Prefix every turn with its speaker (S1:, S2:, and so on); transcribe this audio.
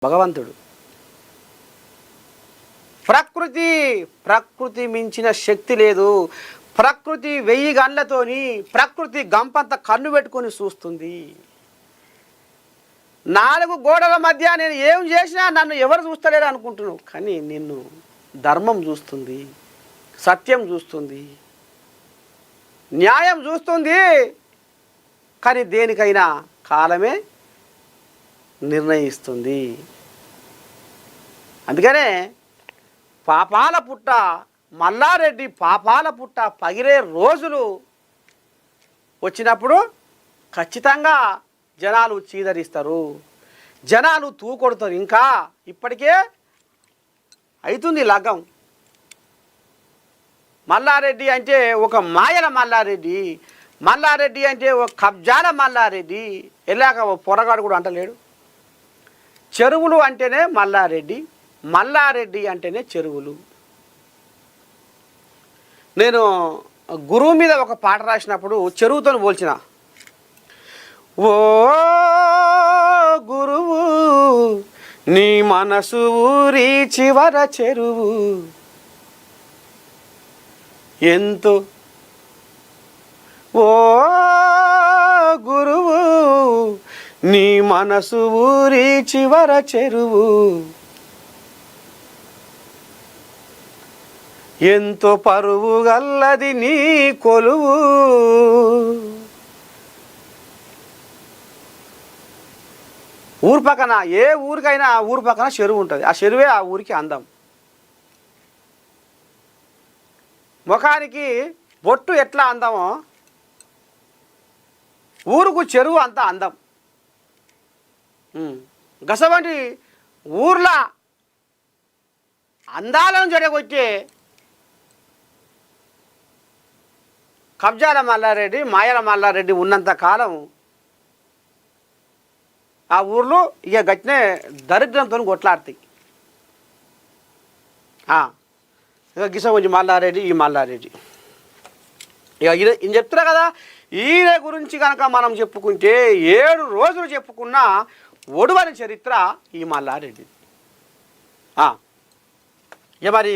S1: భగవంతుడు ప్రకృతి మించిన శక్తి లేదు. ప్రకృతి 1000 గంటలతోని ప్రకృతి గంపంత కన్ను పెట్టుకొని చూస్తుంది. 4 గోడల మధ్య నేను ఏం చేసినా నన్ను ఎవరు చూస్తలేరు అనుకుంటున్నావు, కానీ నిన్ను ధర్మం చూస్తుంది, సత్యం చూస్తుంది, న్యాయం చూస్తుంది. కానీ దేనికైనా కాలమే నిర్ణయిస్తుంది. అందుకనే పాపాల పుట్ట మల్లారెడ్డి పాపాల పుట్ట పగిరే రోజులు వచ్చినప్పుడు ఖచ్చితంగా జనాలు చీదరిస్తారు, జనాలు తూకొడతారు. ఇంకా ఇప్పటికే అవుతుంది లగ్గం. మల్లారెడ్డి అంటే ఒక మాయల మల్లారెడ్డి, మల్లారెడ్డి అంటే ఒక కబ్జాల మల్లారెడ్డి. ఎలాగ పొరగాడు కూడా అంటలేడు. చెరువులు అంటేనే మల్లారెడ్డి, మల్లారెడ్డి అంటేనే చెరువులు. నేను గురువు మీద ఒక పాట రాసినప్పుడు చెరువుతో పోల్చిన. ఓ గురువు నీ మనసు ఊరి చివర చెరువు ఎంతో, ఓ గురువు నీ మనసు ఊరి చివర చెరువు ఎంతో పరువు గల్లది నీ కొలువు. ఊరు పక్కన ఏ ఊరికైనా ఊరు పక్కన చెరువు ఉంటుంది. ఆ చెరువే ఆ ఊరికి అందం. ముఖానికి బొట్టు ఎట్లా అందమో ఊరుకు చెరువు అంత అందం. గసవంటి ఊర్లో అందాలను జరగొచ్చే కబ్జాల మల్లారెడ్డి మాయల మల్లారెడ్డి ఉన్నంత కాలం ఆ ఊర్లో ఇక గట్టినే దరిద్రంతో కొట్లాడతాయి. ఇక గిస కొంచెం మల్లారెడ్డి ఈ మల్లారెడ్డి ఇక ఈయన చెప్తున్నా కదా. ఈయన గురించి కనుక మనం చెప్పుకుంటే 7 రోజులు చెప్పుకున్నా ఒడువని చరిత్ర ఈ మల్లారెడ్డి. ఇక మరి